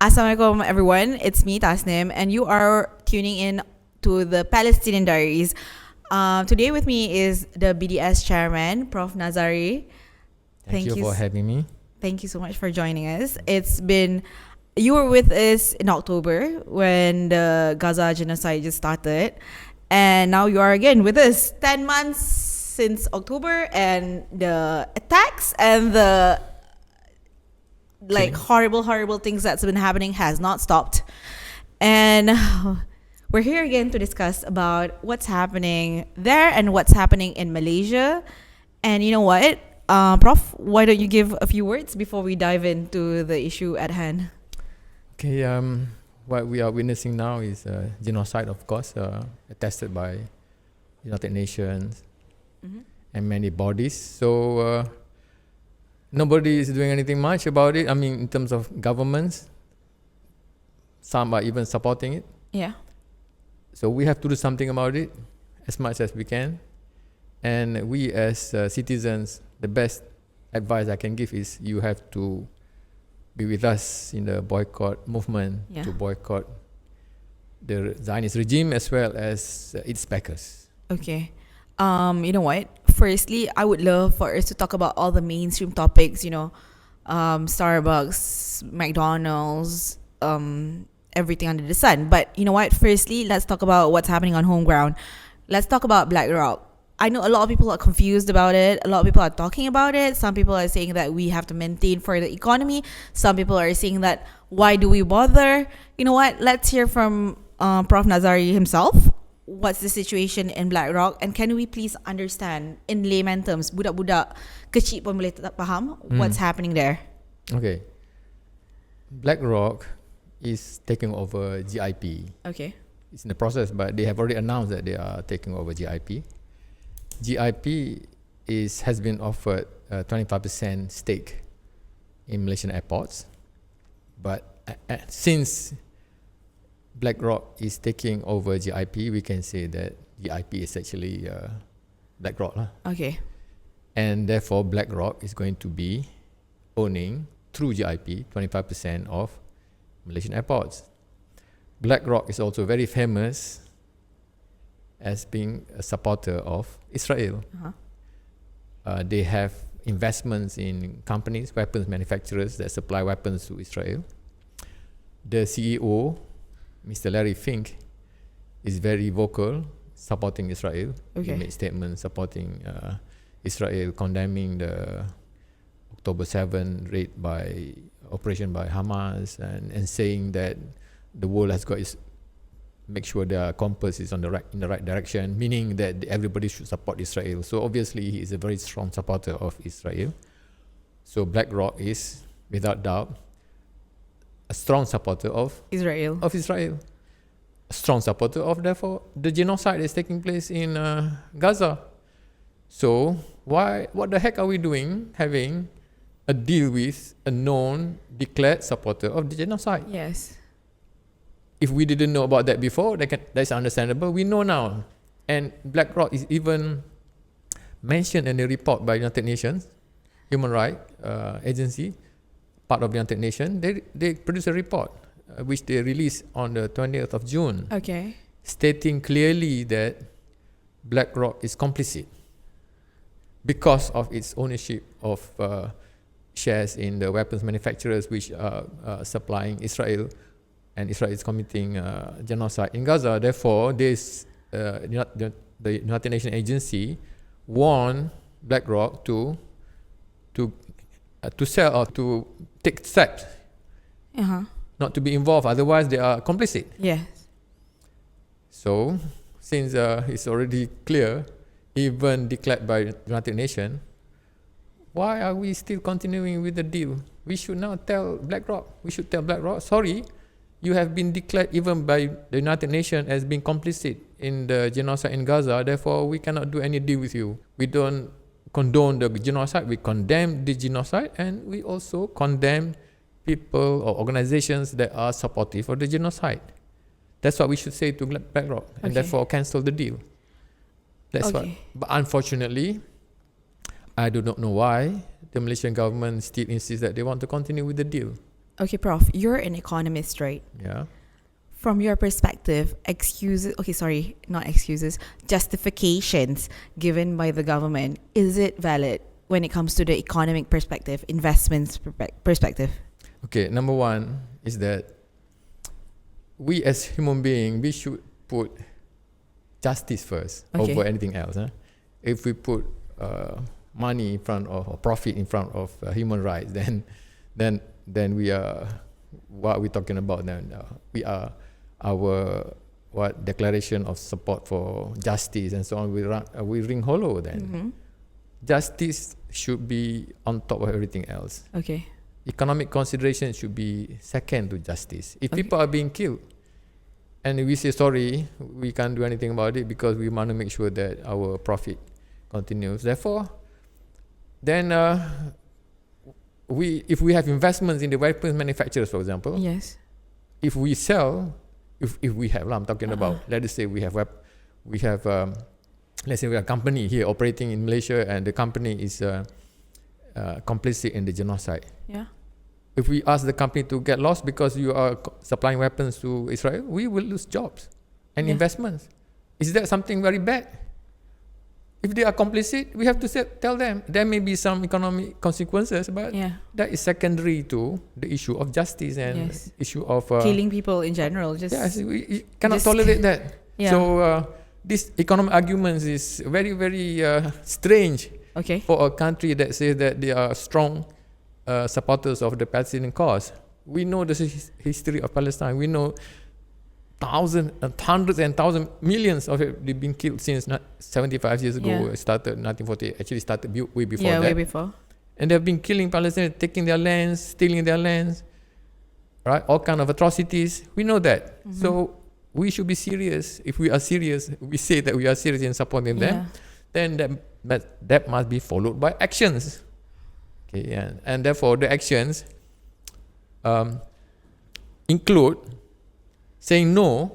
Assalamualaikum everyone, it's me Tasnim and you are tuning in to the Palestinian Diaries. Today with me is the BDS chairman, Prof Nazari. Thank you for having me. Thank you so much for joining us. You were with us in October when the Gaza genocide just started, and now you are again with us 10 months since October, and the attacks and the horrible things that's been happening has not stopped. And we're here again to discuss about what's happening there and what's happening in Malaysia. And you know what, Prof, why don't you give a few words before we dive into the issue at hand? Okay, what we are witnessing now is genocide, of course, attested by United Nations and many bodies. So nobody is doing anything much about it. I mean, in terms of governments, some are even supporting it. Yeah. So we have to do something about it as much as we can. And we as citizens, the best advice I can give is you have to be with us in the boycott movement to boycott the Zionist regime as well as its backers. Okay. You know what? Firstly, I would love for us to talk about all the mainstream topics, Starbucks, McDonald's, everything under the sun. But you know what? Firstly, let's talk about what's happening on home ground. Let's talk about BlackRock. I know a lot of people are confused about it. A lot of people are talking about it. Some people are saying that we have to maintain for the economy. Some people are saying that why do we bother? You know what? Let's hear from Prof Nazari himself. What's the situation in BlackRock, and can we please understand in layman terms, budak-budak kecil pun boleh tak faham what's happening there? Okay. BlackRock is taking over GIP. Okay. It's in the process, but they have already announced that they are taking over GIP. GIP has been offered a 25% stake in Malaysian airports, but since BlackRock is taking over GIP, we can say that GIP is actually BlackRock. Okay. And therefore, BlackRock is going to be owning, through GIP, 25% of Malaysian airports. BlackRock is also very famous as being a supporter of Israel. They have investments in companies, weapons manufacturers that supply weapons to Israel. The CEO, Mr. Larry Fink, is very vocal, supporting Israel. Okay. He made statements supporting Israel, condemning the October 7 operation by Hamas, and saying that the world has got to make sure their compass is in the right direction, meaning that everybody should support Israel. So obviously he is a very strong supporter of Israel. So BlackRock is, without doubt, a strong supporter of Israel. A strong supporter of, therefore, the genocide is taking place in Gaza. So what the heck are we doing having a deal with a known declared supporter of the genocide? Yes. If we didn't know about that before, that's understandable. We know now. And BlackRock is even mentioned in a report by United Nations, Human Rights Agency, part of the United Nations. They produced a report which they released on the 20th of June. Okay. Stating clearly that BlackRock is complicit because of its ownership of shares in the weapons manufacturers which are supplying Israel, and Israel is committing genocide in Gaza. Therefore, the United Nations agency warned BlackRock to sell or to take steps, not to be involved. Otherwise, they are complicit. Yes. So, since it's already clear, even declared by United Nations, why are we still continuing with the deal? We should now tell BlackRock. Sorry, you have been declared even by the United Nations as being complicit in the genocide in Gaza. Therefore, we cannot do any deal with you. We don't condone the genocide. We condemn the genocide, and we also condemn people or organizations that are supportive of the genocide. That's what we should say to BlackRock, and therefore cancel the deal. That's what. But unfortunately, I do not know why the Malaysian government still insists that they want to continue with the deal. Okay, Prof, you're an economist, right? Yeah. From your perspective, justifications given by the government, is it valid when it comes to the economic perspective, investments perspective? Okay, number one is that we as human beings, we should put justice first over anything else. If we put money in front of, or profit in front of human rights, then we are, what are we talking about then? We are our declaration of support for justice and so on, we ring hollow then. Justice should be on top of everything else. Okay. Economic consideration should be second to justice. If people are being killed and we say sorry, we can't do anything about it because we want to make sure that our profit continues. Therefore, then if we have investments in the weapons manufacturers, for example, yes, if we sell, if we have, I'm talking about, let us say we have let's say we have a company here operating in Malaysia and the company is complicit in the genocide. Yeah. If we ask the company to get lost because you are supplying weapons to Israel, we will lose jobs and investments. Is that something very bad? If they are complicit, we have to tell them there may be some economic consequences, but that is secondary to the issue of justice and issue of killing people in general. We cannot tolerate that. Yeah. So this economic arguments is very, very strange for a country that says that they are strong supporters of the Palestinian cause. We know the history of Palestine. We know thousands and hundreds and thousands, millions of it, they've been killed since 75 years ago. It started 1948. Actually started way before that. Way before. And they've been killing Palestinians, taking their lands, stealing their lands, right? All kind of atrocities. We know that. So we should be serious. If we are serious, we say that we are serious in supporting them, then that must be followed by actions. Okay, and therefore the actions include saying no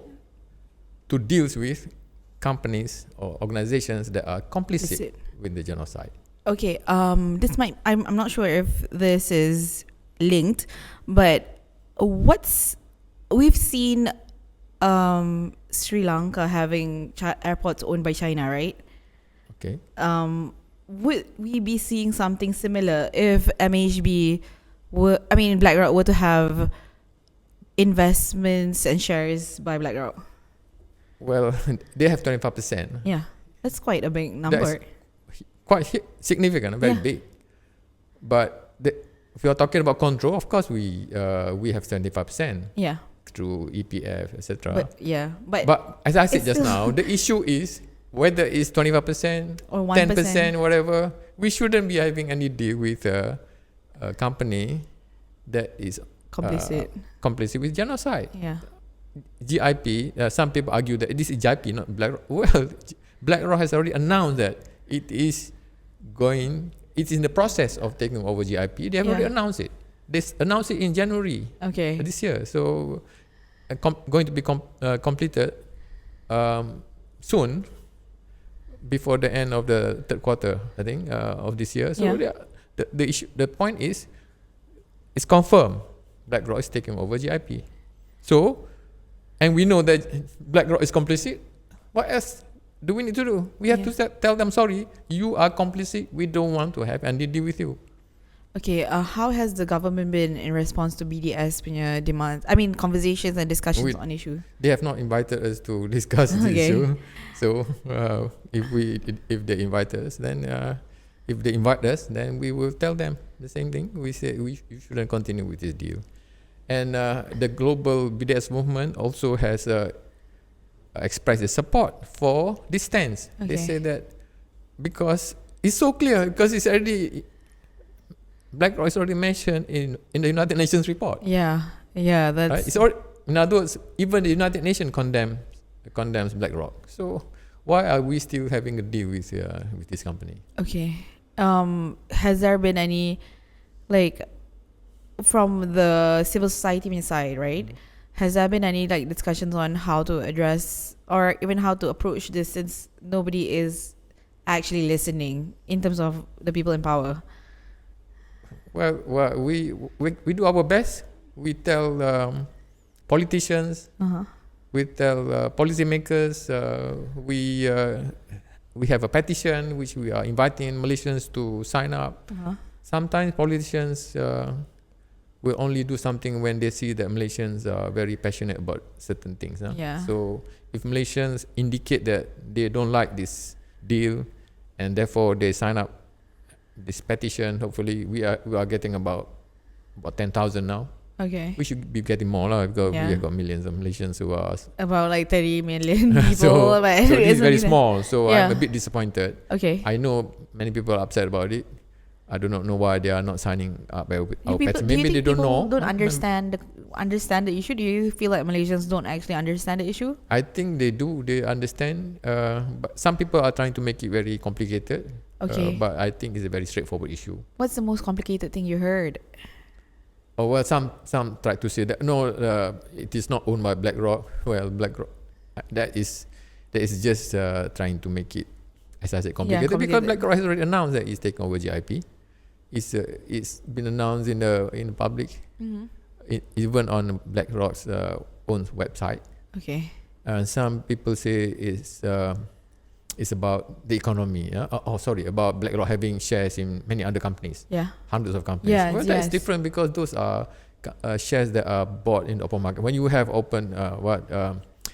to deals with companies or organizations that are complicit with the genocide. Okay, this might, I'm not sure if this is linked, but we've seen Sri Lanka having airports owned by China, right? Okay. Would we be seeing something similar if BlackRock were to have investments and shares by BlackRock? Well, they have 25%. Yeah, that's quite a big number. That's quite significant, very big. But if you're talking about control, of course we have 75%. Yeah. Through EPF, etc. But as I said just now, the issue is whether it's 25% or 10%, whatever. We shouldn't be having any deal with a company that is complicit with genocide. Yeah. GIP, some people argue that this is GIP, not BlackRock. Well, BlackRock has already announced that it is in the process of taking over GIP. They have already announced it. They announced it in January this year. So going to be completed soon, before the end of the third quarter, I think, of this year. So the point is, it's confirmed BlackRock is taking over GIP. So, and we know that BlackRock is complicit. What else do we need to do? We have to tell them, sorry, you are complicit. We don't want to have any deal with you. Okay, how has the government been in response to BDS punya demands? Conversations and discussions on issues. They have not invited us to discuss this issue. So if they invite us, then if they invite us, then we will tell them the same thing. We say you shouldn't continue with this deal. And the global BDS movement also has expressed their support for this stance. They say that because it's so clear, because it's already BlackRock is already mentioned in the United Nations report. That's right? It's already, in other words, even the United Nations condemns BlackRock. So why are we still having a deal with this company? Okay. Has there been any, from the civil society side, right? Has there been any discussions on how to address or even how to approach this, since nobody is actually listening in terms of the people in power? Well, we do our best We tell politicians, we tell policymakers, we have a petition which we are inviting Malaysians to sign up. Sometimes politicians will only do something when they see that Malaysians are very passionate about certain things. So if Malaysians indicate that they don't like this deal and therefore they sign up this petition, hopefully we are getting about 10,000 now. Okay. We should be getting more because we have got millions of Malaysians who are about like 30 million people. so but this is very small. So Yeah. I'm a bit disappointed. Okay. I know many people are upset about it. I do not know why they are not signing up our petition. Do you Maybe think they don't people know. don't understand the issue? Do you feel like Malaysians don't actually understand the issue? I think they do. They understand. But some people are trying to make it very complicated. Okay. But I think it's a very straightforward issue. What's the most complicated thing you heard? Oh well, some try to say that no, it is not owned by BlackRock. Well, BlackRock, that is just trying to make it, as I said, complicated. Because BlackRock has already announced that it's taking over GIP. It's been announced in the public, even on BlackRock's own website. Okay. And some people say it's about the economy. About BlackRock having shares in many other companies. Yeah. Hundreds of companies. Yeah, well, that's different because those are shares that are bought in the open market. When you have open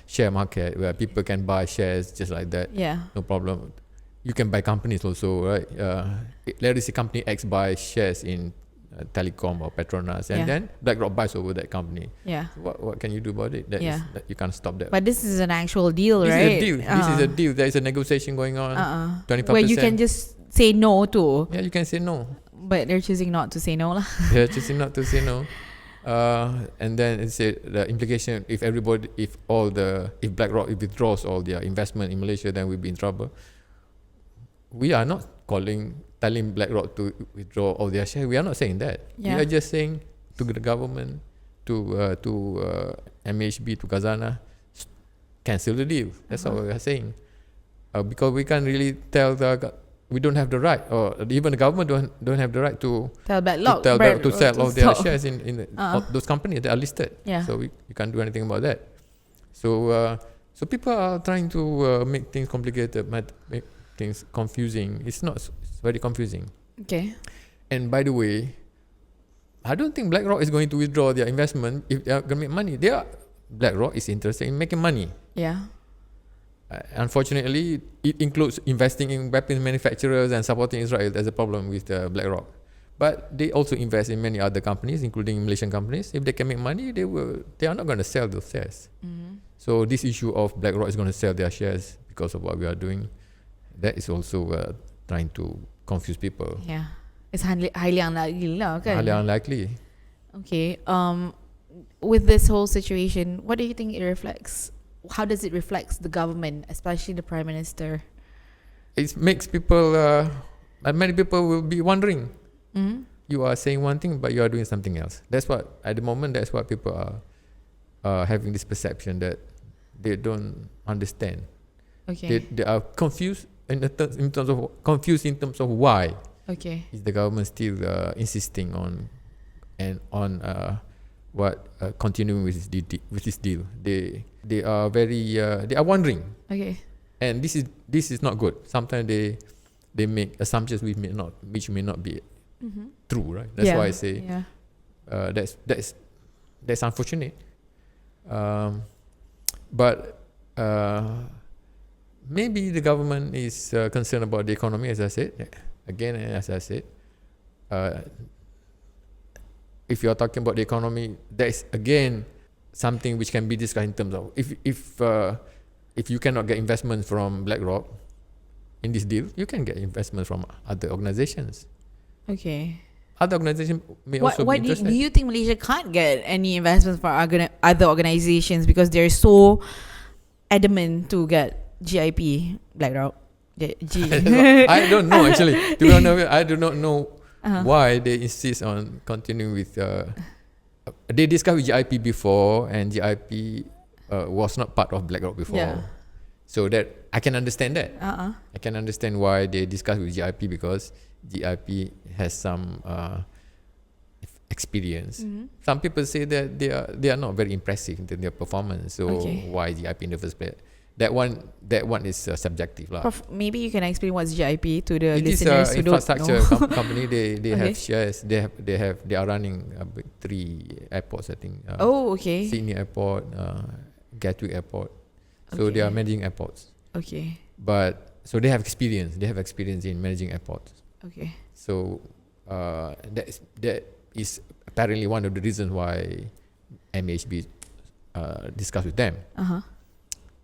share market where people can buy shares just like that, no problem. You can buy companies also, right? Let us say company X buys shares in Telecom or Petronas, and then BlackRock buys over that company. Yeah. So what can you do about it? That you can't stop that. But this is an actual deal, This right? is a deal. This is a deal. There is a negotiation going on. 25%. Where you can just say no to. Yeah, you can say no. But they're choosing not to say no lah. They're choosing not to say no. And then it said the implication: if BlackRock withdraws all their investment in Malaysia, then we'll be in trouble. We are not telling BlackRock to withdraw all their shares. We are not saying that. We are just saying to the government, to MAHB, to Khazanah, cancel the deal. That's all we are saying. Because we can't really tell we don't have the right, or even the government don't have the right to tell BlackRock to sell all their shares in those companies that are listed. Yeah. So we can't do anything about that. So people are trying to make things complicated, make things confusing. It's very confusing. Okay. And by the way, I don't think BlackRock is going to withdraw their investment if they are going to make money. BlackRock is interested in making money. Yeah. Unfortunately, it includes investing in weapons manufacturers and supporting Israel. There's a problem with BlackRock. But they also invest in many other companies, including Malaysian companies. If they can make money, they are not going to sell those shares. So this issue of BlackRock is going to sell their shares because of what we are doing, that is also trying to confuse people. Yeah. It's highly unlikely lah, kan? Highly unlikely. Okay. With this whole situation, what do you think it reflects? How does it reflect the government, especially the Prime Minister? It makes people, many people will be wondering. You are saying one thing, but you are doing something else. At the moment, that's what people are having this perception that they don't understand. Okay. They are confused in terms of why. Okay. Is the government still insisting on continuing with this deal? They are very they are wondering. Okay. And this is not good. Sometimes they make assumptions which may not be true, right? That's why I say that's unfortunate. But maybe the government is concerned about the economy, as I said. Again, as I said, if you are talking about the economy, that is again something which can be discussed in terms of if you cannot get investment from BlackRock in this deal, you can get investment from other organizations. Okay. Other organizations may also be interested. Do you think Malaysia can't get any investments from other organizations because they're so adamant to get GIP, BlackRock? I don't know actually. To be honest, I do not know why they insist on continuing with. They discussed with GIP before, and GIP was not part of BlackRock before. Yeah. So that I can understand that. I can understand why they discuss with GIP because GIP has some experience. Some people say that they are not very impressive in their performance. So why GIP in the first place? That one is subjective lah. Prof, maybe you can explain what's GIP to the It is listeners who don't infrastructure know. company. They have shares. They are running 3 airports, I think. Sydney Airport, Gatwick Airport. So they are managing airports. Okay. But so they have experience. They have experience in managing airports. Okay. So that is apparently one of the reasons why MAHB discussed with them.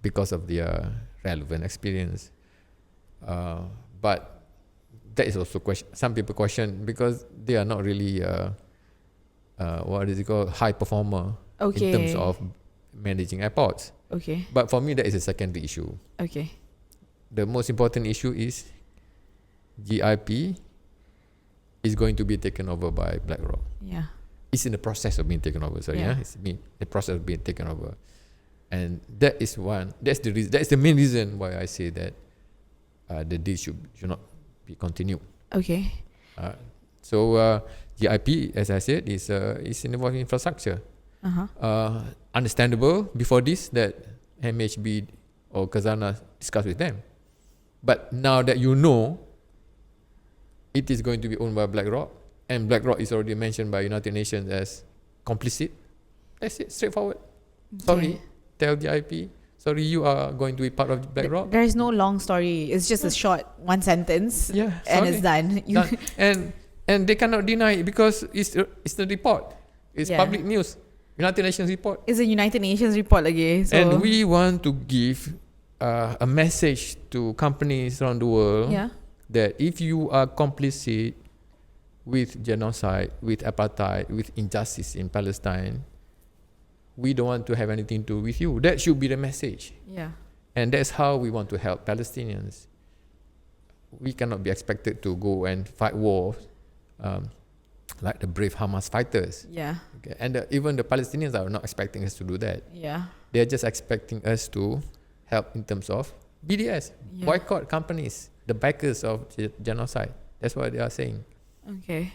Because of their relevant experience. But that is also some people question because they are not really what is it called, high performer in terms of managing airports. Okay. But for me, that is a secondary issue. Okay. The most important issue is GIP is going to be taken over by BlackRock. Yeah. It's in the process of being taken over. It's the process of being taken over. And that is that's the main reason why I say that the deal should not be continued. Okay. So GIP, as I said, is involved in infrastructure. Understandable before this that MHB or Khazanah discussed with them. But now that you know it is going to be owned by BlackRock, and BlackRock is already mentioned by United Nations as complicit, that's it, straightforward. Sorry. Tell GIP, sorry, you are going to be part of BlackRock. There is no long story. It's just a short one sentence. Yeah, and it's done. Done. And they cannot deny it because it's the report. It's public news. United Nations report. It's a United Nations report again. So and we want to give a message to companies around the world that if you are complicit with genocide, with apartheid, with injustice in Palestine, we don't want to have anything to do with you. That should be the message. Yeah. And that's how we want to help Palestinians. We cannot be expected to go and fight wars like the brave Hamas fighters. Yeah. Okay. And even the Palestinians are not expecting us to do that. Yeah. They're just expecting us to help in terms of BDS, boycott companies, the backers of genocide. That's what they are saying. Okay.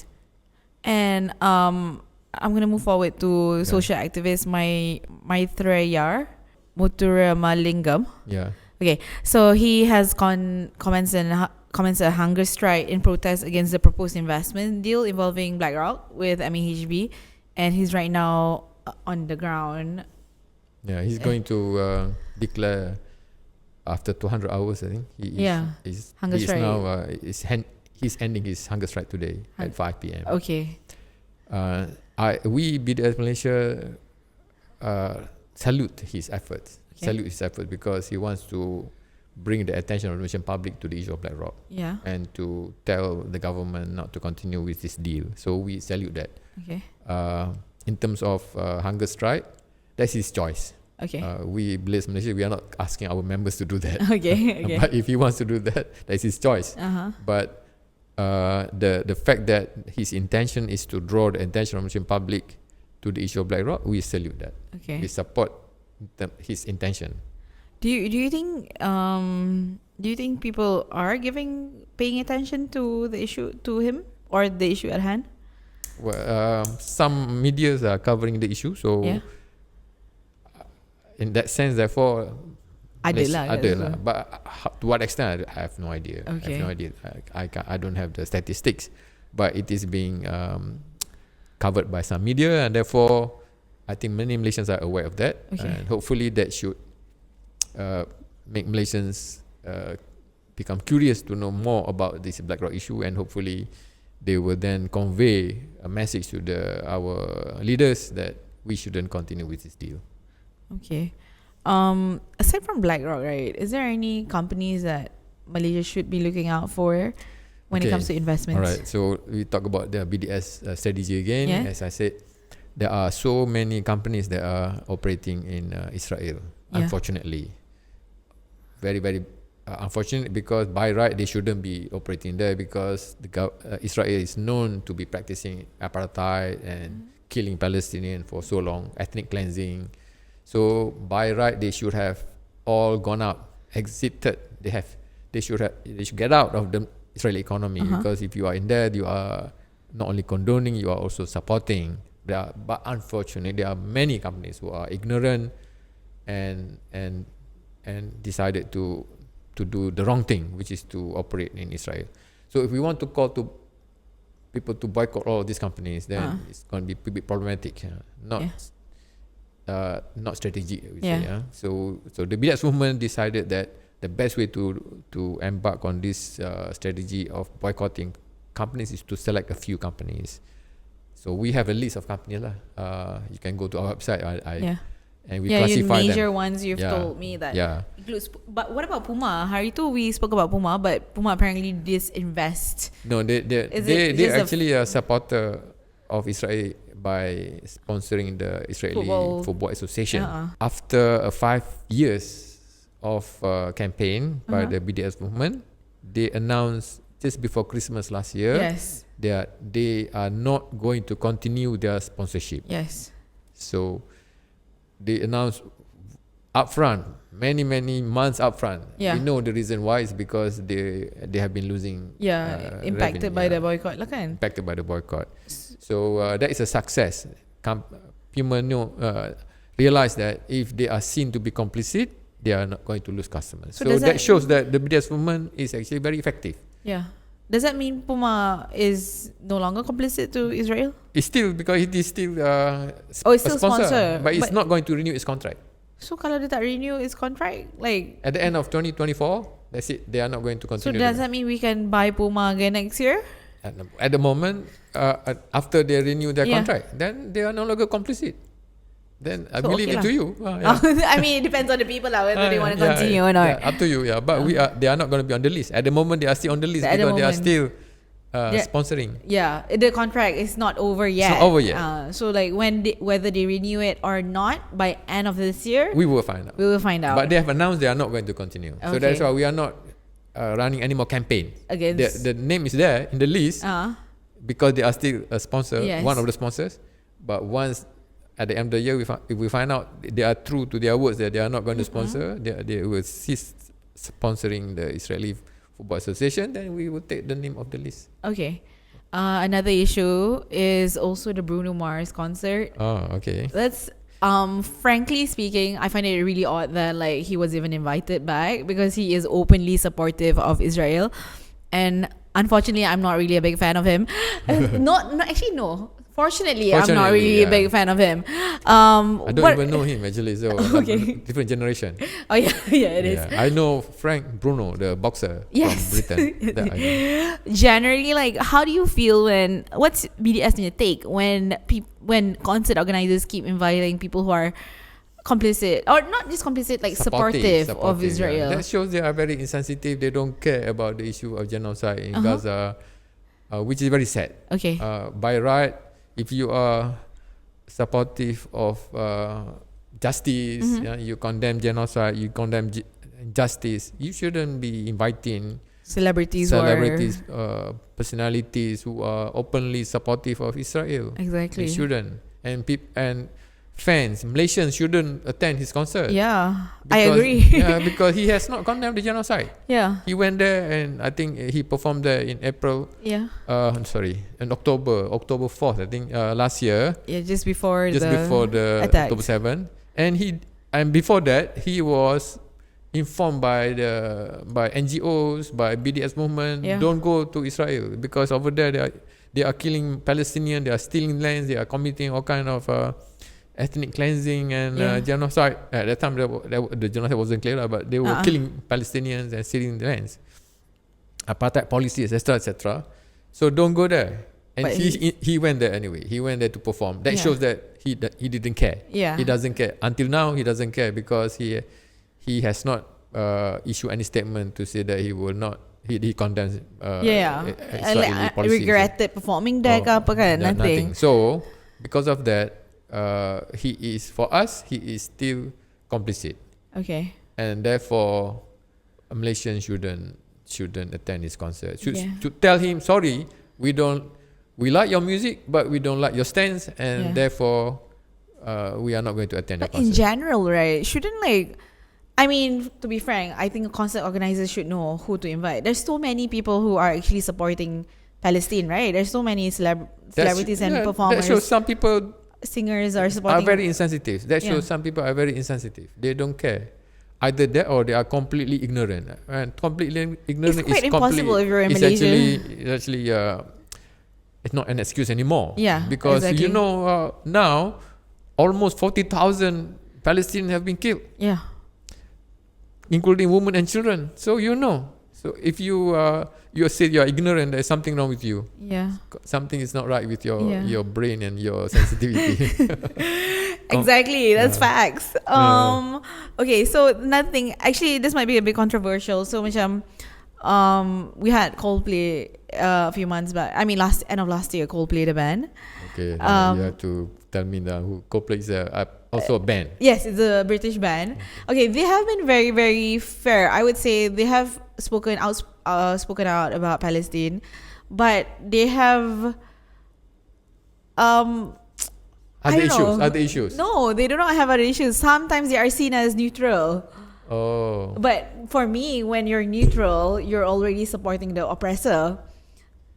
And I'm going to move forward to social activist Maithrayar Muthuramalingam. Yeah. Okay, so he has comments a hunger strike in protest against the proposed investment deal involving BlackRock with MAHB, and he's right now on the ground. Yeah, he's going to declare after 200 hours, I think. Hunger strike. He's ending his hunger strike today at 5 p.m. Okay. We BDS Malaysia salute his efforts. Salute his efforts because he wants to bring the attention of the Malaysian public to the issue of BlackRock. Yeah. And to tell the government not to continue with this deal. So we salute that. Okay. In terms of hunger strike, that's his choice. Okay. We BDS Malaysia, we are not asking our members to do that. Okay. But if he wants to do that, that's his choice. But the fact that his intention is to draw the attention of the Malaysian public to the issue of BlackRock, we salute that. Okay. We support his intention. Do you think people are paying attention to the issue, to him, or the issue at hand? Well, some medias are covering the issue, so in that sense, therefore, ada. But to what extent, I have no idea. Okay. I have no idea. I don't have the statistics, but it is being covered by some media, and therefore, I think many Malaysians are aware of that, and hopefully that should make Malaysians become curious to know more about this BlackRock issue, and hopefully they will then convey a message to our leaders that we shouldn't continue with this deal. Okay. Aside from BlackRock, right, is there any companies that Malaysia should be looking out for when it comes to investments? All right. So we talk about the BDS strategy again. As I said, there are so many companies that are operating in Israel, unfortunately. Very, very unfortunate, because by right they shouldn't be operating there, because Israel is known to be practicing apartheid and killing Palestinians for so long, ethnic cleansing. So by right they should have all gone out, exited. They should get out of the Israeli economy, because if you are in there, you are not only condoning, you are also supporting. But unfortunately, there are many companies who are ignorant and decided to do the wrong thing, which is to operate in Israel. So if we want to call to people to boycott all of these companies, then it's going to be a bit problematic. Not strategic, I would say. So the BDS movement decided that the best way to embark on this strategy of boycotting companies is to select a few companies. So we have a list of companies lah. You can go to our website. And we classify major them. ones you've told me that includes. But what about Puma? Hari tu we spoke about Puma, but Puma apparently disinvest. No, they actually a supporter of Israel by sponsoring the Israeli Football Association. After 5 years of campaign by the BDS movement, they announced just before Christmas last year that they are not going to continue their sponsorship. So they announced upfront, many months upfront. We know the reason why is because they have been losing. Impacted by the boycott, lah kan? Impacted by the boycott. So that is a success. Puma realize that if they are seen to be complicit, they are not going to lose customers. So that shows that the BDS movement is actually very effective. Does that mean Puma is no longer complicit to Israel? It's still, because it is still it's still sponsor, but it's not going to renew its contract. So kalau dia tak renew its contract, like at the end of 2024, that's it. They are not going to continue. So does that mean we can buy Puma again next year? At the moment, after they renew their contract, then they are no longer complicit. Then I believe it to you. I mean, it depends on the people whether they want to continue or not. Up to you. But they are not going to be on the list. At the moment, they are still on the list because they are still sponsoring. The contract is not over yet. It's not over yet. So like whether they renew it or not by end of this year, we will find out. But they have announced they are not going to continue. So that's why we are not running any more campaign. The name is there in the list because they are still a sponsor, one of the sponsors. But once at the end of the year, if we find out they are true to their words that they are not going to sponsor, they will cease sponsoring the Israeli Football Association, then we will take the name of the list. Another issue is also the Bruno Mars concert. That's frankly speaking, I find it really odd that like he was even invited back, because he is openly supportive of Israel, and unfortunately I'm not really a big fan of him. Fortunately, I'm not really a big fan of him. I don't even know him actually, so different generation. It is. I know Frank Bruno, the boxer from Britain. That I know. Generally, like, how do you feel what's BDS in your take when concert organizers keep inviting people who are complicit, or not just complicit, like supportive of Israel? That shows they are very insensitive. They don't care about the issue of genocide in Gaza, which is very sad. By right, if you are supportive of justice, you condemn genocide, you condemn justice, you shouldn't be inviting celebrities, personalities who are openly supportive of Israel. Exactly. They shouldn't. And fans, Malaysians shouldn't attend his concert. I agree. Because he has not condemned the genocide. He went there, and I think he performed there in April. In October 4th, I think, last year. Just before the attack. October 7th. And before that, he was informed by NGOs, by BDS movement, don't go to Israel because over there they are killing Palestinians, they are stealing lands, they are committing all kind of ethnic cleansing and genocide. At that time, the genocide wasn't clear, but they were killing Palestinians and stealing the lands. Apartheid policy, etc. So don't go there. And he went there anyway. He went there to perform. That shows that he didn't care. He doesn't care. Until now, he doesn't care because he has not issued any statement to say that he will not. He condemns. I regretted performing there. Nothing. So because of that, he is still complicit. And therefore, Malaysians shouldn't attend his concert. To tell him, sorry, we like your music, but we don't like your stance, and therefore we are not going to attend the concert. In general, right? Shouldn't to be frank, I think concert organizers should know who to invite. There's so many people who are actually supporting Palestine, right? There's so many celebrities and performers. That shows some people Singers are supporting. are very insensitive. That shows some people are very insensitive. They don't care. Either that or they are completely ignorant. And completely ignorant It's quite impossible if you're in Malaysia. Actually, it's not an excuse anymore. Yeah, because exactly. now almost 40,000 Palestinians have been killed. Yeah. Including women and children. So So if you say you are ignorant, there's something wrong with you. Yeah. Something is not right with your brain and your sensitivity. Exactly, that's facts. Okay, so nothing. Actually, this might be a bit controversial. So, macam, we had Coldplay a few months back. I mean, end of last year, Coldplay the band. Okay, you have to tell me now who Coldplay is also a band. Yes, it's a British band. Okay, they have been very, very fair. I would say they have spoken out about Palestine, but they have other issues. No, they do not have other issues. Sometimes they are seen as neutral. Oh. But for me, when you're neutral, you're already supporting the oppressor.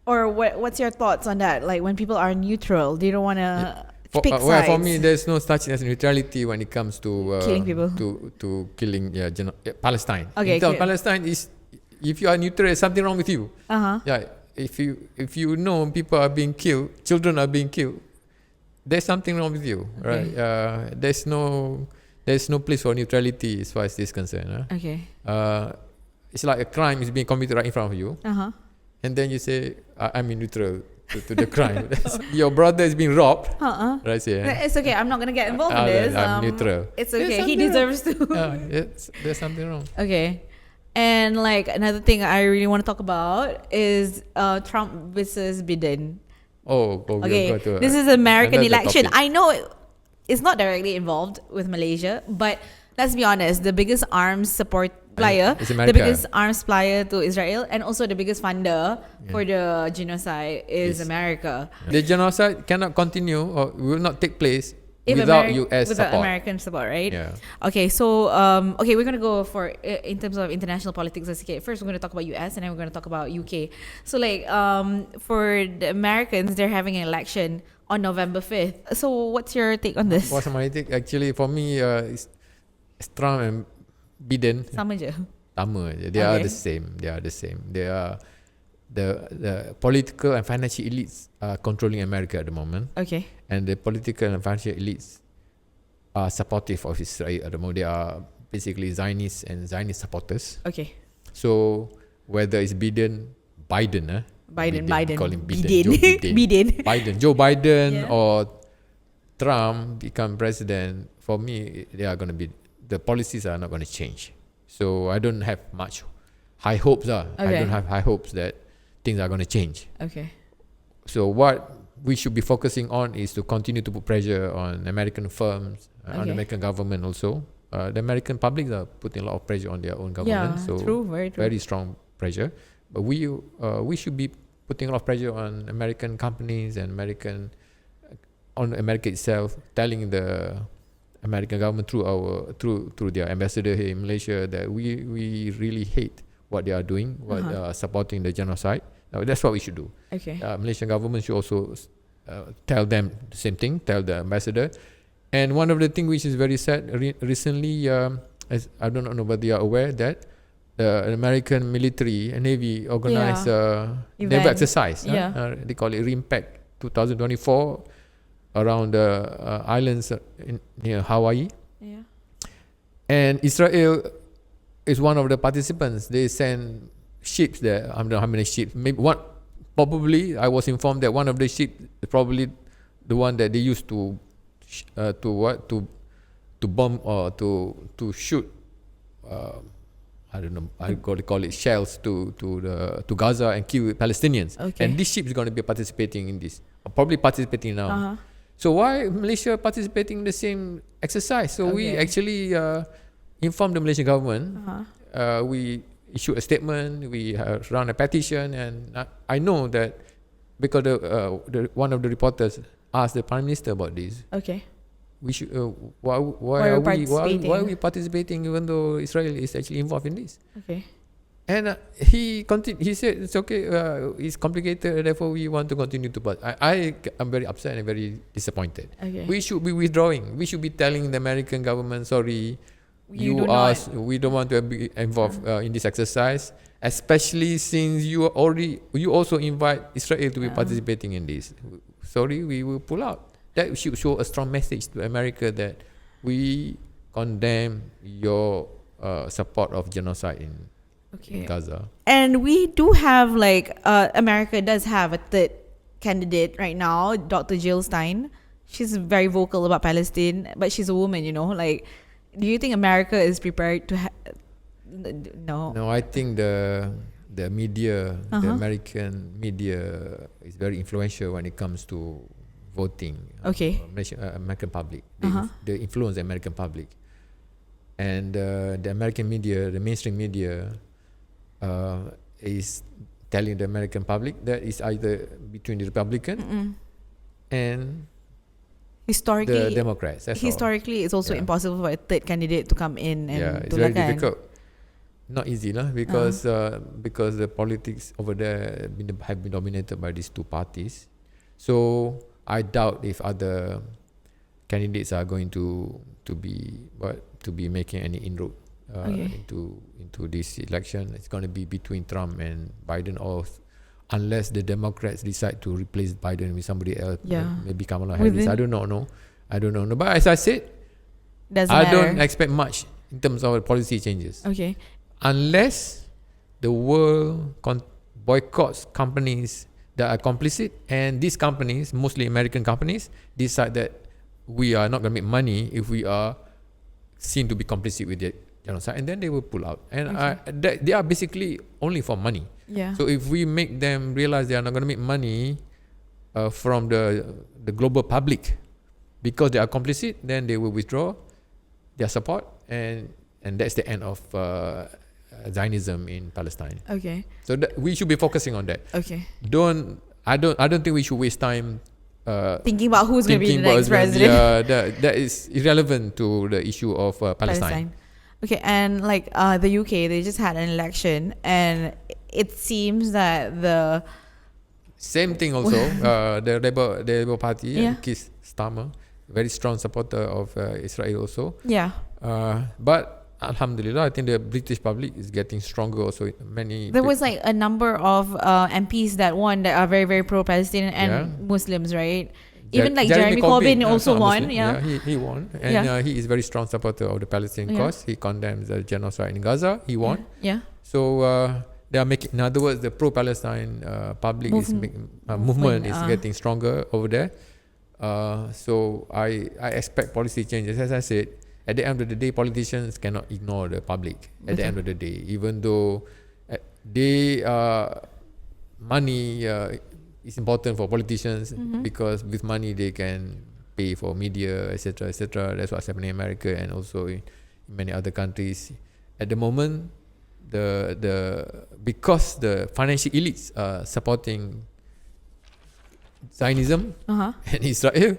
Or what's your thoughts on that? Like when people are neutral, they don't want to pick sides. For me, there's no such as neutrality when it comes to killing people. To killing Palestine. Okay, Palestine is, if you are neutral, there's something wrong with you. Yeah, if you know people are being killed, children are being killed, there's something wrong with you, right? There's no place for neutrality as far as this is concerned. Okay. It's like a crime is being committed right in front of you, and then you say, "I'm neutral to the crime." Your brother is being robbed. Right? It's okay. I'm not gonna get involved in this. I'm neutral. It's okay. He deserves to. There's something wrong. Okay. And like another thing I really want to talk about is Trump versus Biden. Okay. This is American election. Topic. I know it's not directly involved with Malaysia, but let's be honest, the biggest arms supplier to Israel, and also the biggest funder for the genocide is America. The genocide cannot continue or will not take place without US support. American support, right? Yeah. Okay, so we're gonna go for in terms of international politics. First, we're gonna talk about US, and then we're gonna talk about UK. So, like, for the Americans, they're having an election on November 5th. So, what's your take on this? What's my take? Actually, for me, it's Trump and Biden. Sama je. They are the same. They are the political and financial elites are controlling America at the moment. Okay. And the political and financial elites are supportive of Israel at the moment. They are basically Zionists and Zionist supporters. Okay. So whether it's Biden, call him Biden, Joe Biden or Trump become president, for me, the policies are not going to change. So I don't have much high hopes. I don't have high hopes that things are going to change. Okay. So what we should be focusing on is to continue to put pressure on American firms, on the American government also. The American public are putting a lot of pressure on their own government. Yeah, so true, very true. Very strong pressure. But we should be putting a lot of pressure on American companies and on America itself, telling the American government through their ambassador here in Malaysia that we really hate what they are doing, supporting the genocide. That's what we should do. Okay. Malaysian government should also tell them the same thing, tell the ambassador. And one of the things which is very sad, recently, as I don't know whether you are aware that the American military and Navy organized naval exercise. They call it RIMPAC 2024 around the islands near Hawaii. Yeah. And Israel is one of the participants. They send ships there. I don't know how many ships. Maybe one. Probably, I was informed that one of the ships is probably the one that they used to bomb or to shoot. I don't know. I call it shells to Gaza and kill Palestinians. Okay. And this ship is going to be participating in this. Probably participating now. So why Malaysia participating in the same exercise? So we actually informed the Malaysian government. We issued a statement. We run a petition, and I know that because one of the reporters asked the Prime Minister about this. Okay. We should. Why are we participating even though Israel is actually involved in this? Okay. And he said it's okay, it's complicated, therefore we want to continue to pass. I am very upset and very disappointed. Okay. We should be withdrawing. We should be telling the American government, sorry, we don't want to be involved in this exercise, especially since you also invite Israel to be participating in this. Sorry, we will pull out. That should show a strong message to America that we condemn your support of genocide in Gaza. And we do have America does have a third candidate right now, Dr. Jill Stein. She's very vocal about Palestine, but she's a woman, do you think America is prepared to No, I think the media, the American media is very influential when it comes to voting. American public. They influence the American public. And the American media, the mainstream media, is telling the American public that it's either between the Republican and the Democrats. Historically, it's also impossible for a third candidate to come in and it's very difficult. Not easy, because the politics over there have been dominated by these two parties. So I doubt if other candidates are going to be making any inroad into this election. It's going to be between Trump and Biden, or unless the Democrats decide to replace Biden with somebody else, maybe Kamala Harris. I don't know. But as I said, I don't expect much in terms of policy changes. Unless the world boycotts companies that are complicit, and these companies, mostly American companies, decide that we are not going to make money if we are seen to be complicit with the genocide, and then they will pull out. And they are basically only for money. So if we make them realize they are not going to make money from the global public because they are complicit, then they will withdraw their support, and that's the end of Zionism in Palestine. So we should be focusing on that. I don't think we should waste time thinking about who's going to be the next president. That is irrelevant to the issue of Palestine. And the UK, they just had an election, and it seems that the same thing also. The Labour Party, Keir Starmer, very strong supporter of Israel also. But Alhamdulillah, I think the British public is getting stronger also. There was a number of MPs that won that are very, very pro-Palestinian and Muslims, right? Even Jeremy Corbyn also won. He won. And he is very strong supporter of the Palestinian cause. He condemns the genocide in Gaza. He won. So they are making, in other words, the pro-Palestine public movement is getting stronger over there. So I expect policy changes. As I said, at the end of the day, politicians cannot ignore the public. At the end of the day, even though money is important for politicians, because with money they can pay for media, etc., etc. That's what's happening in America and also in many other countries. At the moment, because the financial elites are supporting Zionism and Israel,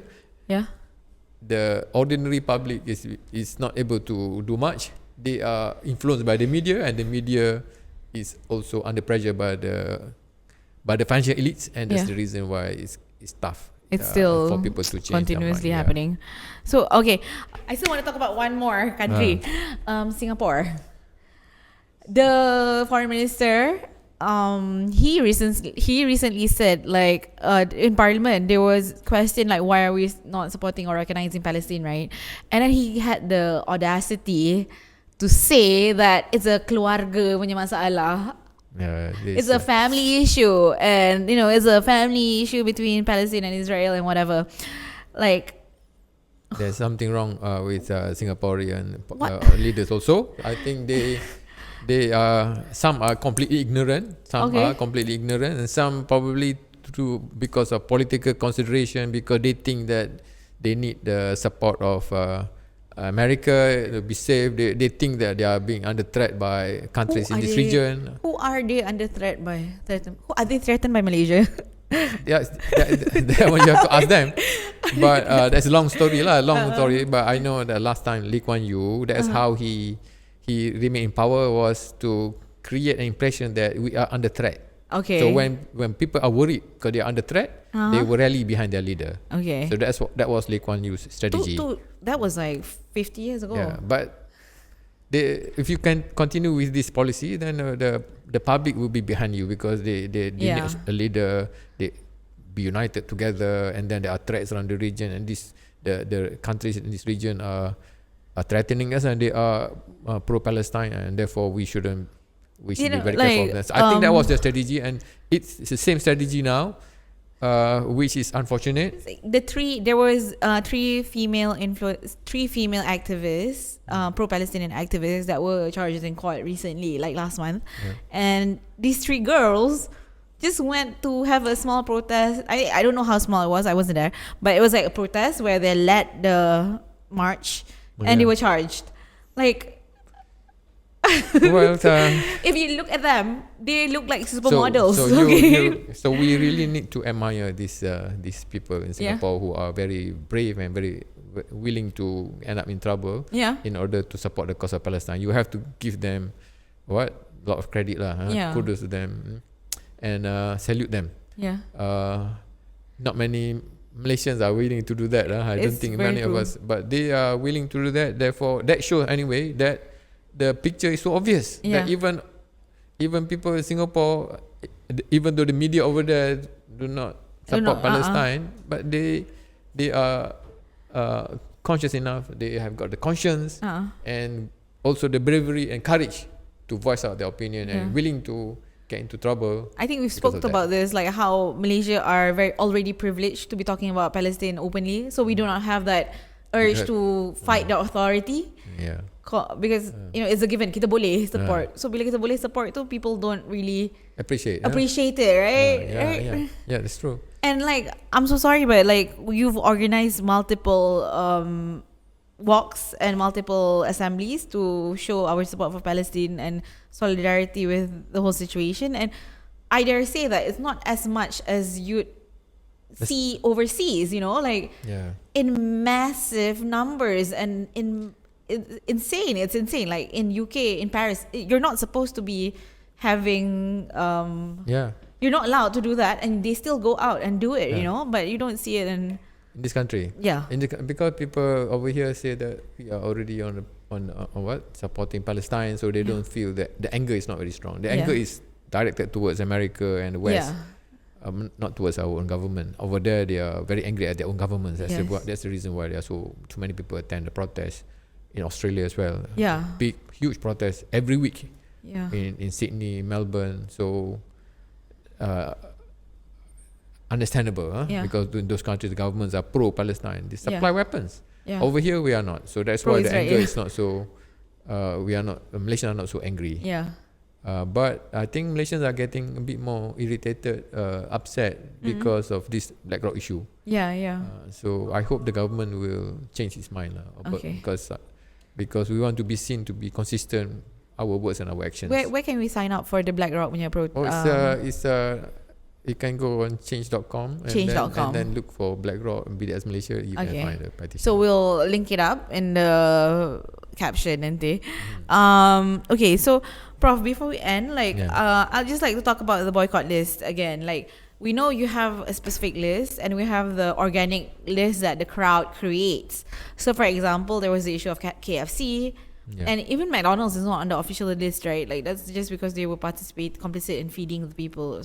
the ordinary public is not able to do much. They are influenced by the media, and the media is also under pressure by the financial elites, and that's the reason why it's tough. It's still for people to change continuously their mind. happening. So I still want to talk about one more country, Singapore. The foreign minister, he recently said in Parliament there was question why are we not supporting or recognizing Palestine, right? And then he had the audacity to say that it's a keluarga punya masalah. It's a family issue, and it's a family issue between Palestine and Israel and whatever. There's something wrong with Singaporean leaders also. I think they are, some are completely ignorant, and some probably because of political consideration, because they think that they need the support of America to be safe. They think that they are being under threat by countries in this region. Who are they under threat by? Who are they threatened by? Malaysia? That one you have to ask them. But that's a long story. But I know that last time Lee Kuan Yew, that's how he remained in power, was to create an impression that we are under threat. Okay. So when people are worried because they are under threat, they will rally behind their leader. Okay. So that was Lee Kuan Yew's strategy. That was like 50 years ago. Yeah, but if you can continue with this policy, then the public will be behind you because they need a leader. They be united together, and then there are threats around the region, and the countries in this region are threatening us, and they are pro-Palestine, and therefore we should be very careful of that. So I think that was the strategy, and it's the same strategy now, which is unfortunate. There was three female activists, pro-Palestinian activists that were charged in court recently, like last month, and these three girls just went to have a small protest. I don't know how small it was. I wasn't there, but it was like a protest where they led the march, and they were charged. Like, well, if you look at them, they look like supermodels. So we really need to admire these people in Singapore who are very brave and very willing to end up in trouble in order to support the cause of Palestine. You have to give them a lot of credit lah. Kudos to them. And salute them. Not many Malaysians are willing to do that. I don't think many of us, but they are willing to do that. Therefore, that shows anyway that the picture is so obvious that even people in Singapore, even though the media over there do not support Palestine, but they are conscious enough. They have got the conscience and also the bravery and courage to voice out their opinion and willing to get into trouble. I think we've spoken about this, like how Malaysia are already privileged to be talking about Palestine openly, so we do not have that urge to fight the authority. Because it's a given, kita boleh support. So bila kita boleh support tu, people don't really appreciate it, right? Yeah, that's true. And like, I'm so sorry, but like, you've organized multiple walks and multiple assemblies to show our support for Palestine and solidarity with the whole situation. And I dare say that it's not as much as you'd see overseas, like in massive numbers and it's insane. Like in UK, in Paris, you're not supposed to be having you're not allowed to do that, and they still go out and do it, but you don't see it in this country. Because people over here say that we are already on supporting Palestine, so they don't feel that the anger is not very strong. The anger is directed towards America and the West, not towards our own government. Over there, they are very angry at their own governments. That's the reason why there are too many people attend the protests in Australia as well. Big, huge protests every week. In Sydney, Melbourne. So understandable, because in those countries the governments are pro-Palestine. They supply weapons. Over here we are not. So that's why the anger is not so. Malaysians are not so angry. But I think Malaysians are getting a bit more irritated, upset because of this BlackRock issue. So I hope the government will change its mind, because we want to be seen to be consistent, our words and our actions. Where can we sign up for the BlackRock punya you can go on change.com and then look for BlackRock and BDS Malaysia. You can find the petition. So we'll link it up in the caption nanti. Okay, so Prof, before we end, I'd just like to talk about the boycott list again. Like, we know you have a specific list, and we have the organic list that the crowd creates. So for example, there was the issue of KFC. And even McDonald's is not on the official list, right? Like, that's just because they will complicit in feeding the people.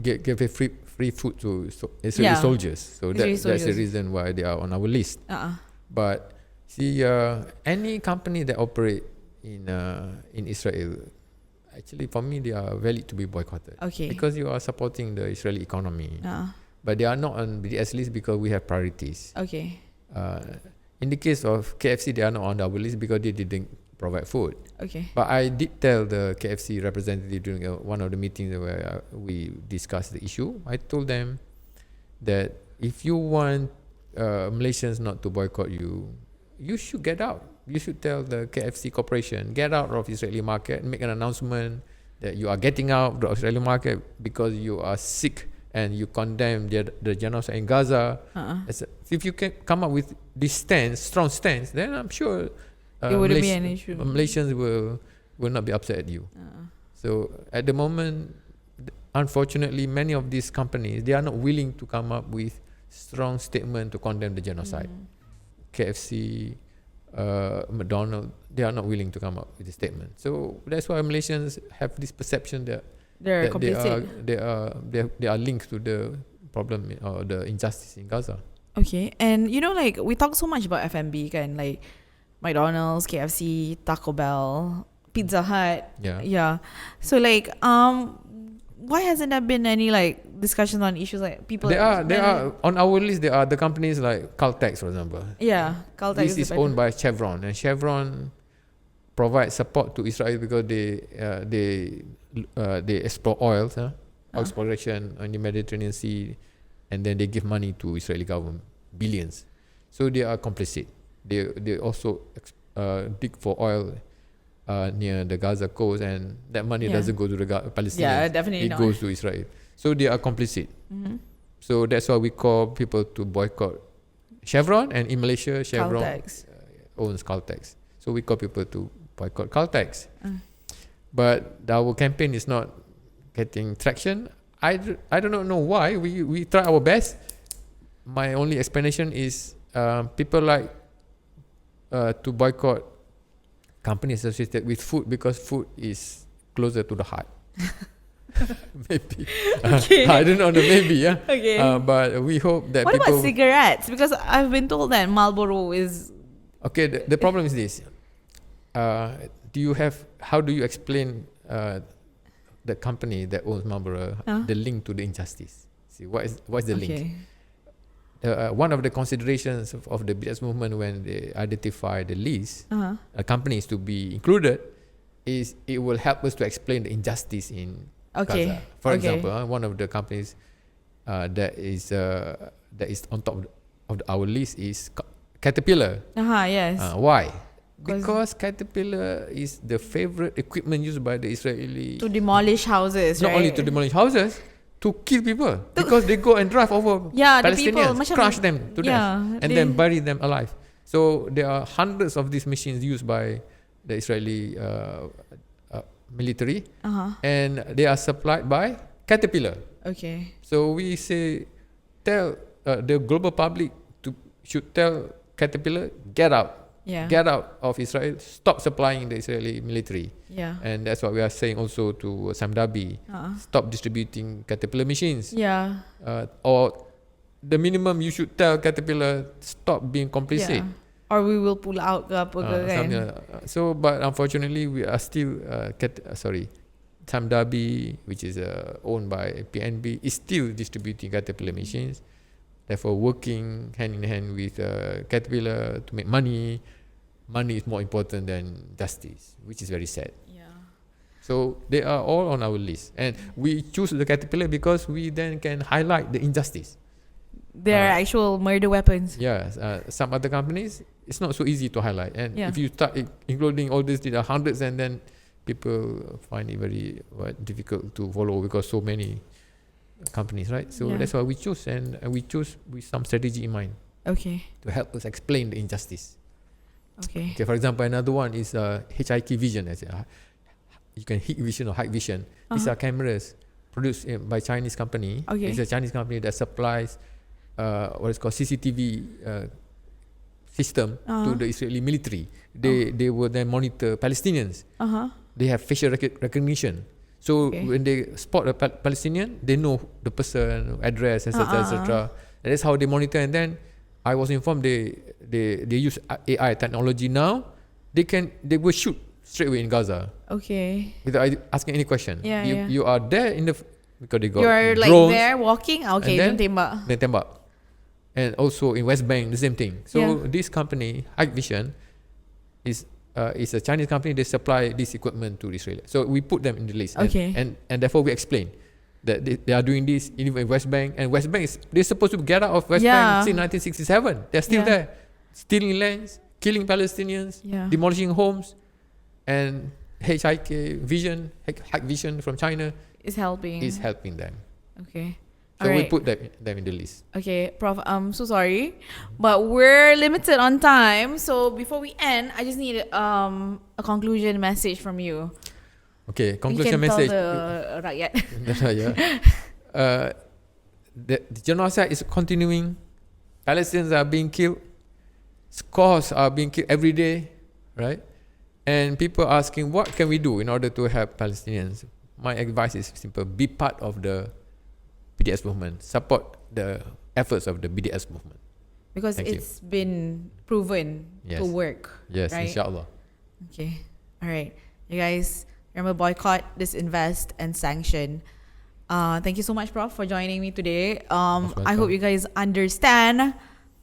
Give free food to Israeli soldiers. So that's the reason why they are on our list. But see, any company that operate in Israel, actually for me they are valid to be boycotted. Because you are supporting the Israeli economy. But they are not on BDS list because we have priorities. In the case of KFC, they are not on our list because they didn't provide food. But I did tell the KFC representative during one of the meetings where we discussed the issue. I told them that if you want Malaysians not to boycott you, you should get out. You should tell the KFC corporation, get out of Israeli market, make an announcement that you are getting out of the Israeli market because you are sick and you condemn the genocide in Gaza. If you can come up with this strong stance, then I'm sure it wouldn't be an issue. Malaysians will will not be upset at you. So at the moment, unfortunately, many of these companies, they are not willing to come up with strong statement to condemn the genocide. KFC, McDonald's, they are not willing to come up with a statement. So that's why Malaysians have this perception that They're that complicit. they are linked to the problem or the injustice in Gaza. Okay, and you know, like we talk so much about F&B, kan, like McDonald's, KFC, Taco Bell, Pizza Hut. Yeah. So like, why hasn't there been any like discussions on issues like people? There are on our list. There are the companies like Caltex, for example. Yeah, Caltex This is owned by Chevron, and Chevron provides support to Israel because they explore oil, exploration on the Mediterranean Sea, and then they give money to Israeli government, billions. So they are complicit. They also dig for oil near the Gaza coast, and that money doesn't go to the Palestinians. Yeah, definitely it not. goes to Israel. So they are complicit. So that's why we call people to boycott Chevron, and in Malaysia, Chevron owns Caltex. So we call people to boycott Caltex. But our campaign is not getting traction. I do not know why. We try our best. My only explanation is people like to boycott companies associated with food because food is closer to the heart. Maybe. Okay. I don't know, maybe, yeah. Okay. But we hope that What people... about cigarettes? Because I've been told that Marlboro is... Okay, the problem is this. How do you explain the company that owns Marlboro, the link to the injustice? See, what's the link? One of the considerations of the BDS movement when they identify the list, companies to be included, is it will help us to explain the injustice in Gaza. For example, one of the companies that is on top of our list is Caterpillar. Yes. Why? Because Caterpillar is the favorite equipment used by the Israeli to demolish houses, not right? only to demolish houses, to kill people, because they go and drive over Palestinians, crush them to death, and then bury them alive. So there are hundreds of these machines used by the Israeli military, and they are supplied by Caterpillar. Okay. So we say, tell the global public should tell Caterpillar, get out. Get out of Israel. Stop supplying the Israeli military. And that's what we are saying also to Samdabi. Stop distributing Caterpillar machines. Or the minimum you should tell Caterpillar, stop being complicit. Or we will pull out ke apa ke. So, but unfortunately, we are still Samdabi, which is owned by PNB, is still distributing Caterpillar machines. Therefore, working hand in hand with Caterpillar to make money. Money is more important than justice, which is very sad. So they are all on our list, and we choose the Caterpillar because we then can highlight the injustice. They are actual murder weapons. Some other companies, it's not so easy to highlight, and if you start including all this, there are hundreds, and then people find it very difficult to follow because so many companies, right? So that's why we choose, and we choose with some strategy in mind. To help us explain the injustice. Okay. For example, another one is HIK Vision. You can HIK Vision or Hike Vision. These are cameras produced by Chinese company. It's a Chinese company that supplies what is called CCTV system to the Israeli military. They will then monitor Palestinians. They have facial recognition. So when they spot a Palestinian, they know the person, address, etc., etc. And that's how they monitor. And then I was informed they use AI technology now. They will shoot straight away in Gaza. Without asking any question. You are there in the because they got you're drones, like there walking. Then tembak. And also in West Bank the same thing. So this company Hike Vision is a Chinese company. They supply this equipment to Israel. So we put them in the list. And therefore we explain that they are doing this in West Bank, and West Bank they're supposed to get out of West Bank since 1967. They're still there, stealing lands, killing Palestinians, demolishing homes, and Hike Vision from China is helping them. So we Alright. put them in the list. Okay, Prof, I'm so sorry, but we're limited on time. So before we end, I just need a conclusion message from you. Okay, You conclusion can message. tell the rakyat. The genocide is continuing. Palestinians are being killed. Scores are being killed every day, right? And people are asking, what can we do in order to help Palestinians? My advice is simple: be part of the BDS movement. Support the efforts of the BDS movement. Because Thank it's been proven to work. Yes, right? inshallah. Okay. All right. You guys remember boycott, disinvest, and sanction. Thank you so much, Prof, for joining me today. I hope you guys understand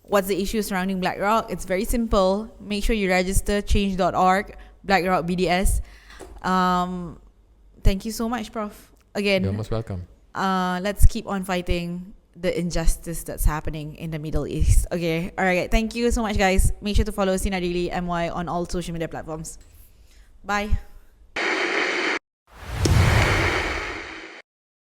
what's the issue surrounding BlackRock. It's very simple. Make sure you register change.org, BlackRock BDS. Thank you so much, Prof. Again, You're most welcome. let's keep on fighting the injustice that's happening in the Middle East. Okay. All right. Thank you so much, guys. Make sure to follow Sinar Daily MY on all social media platforms. Bye.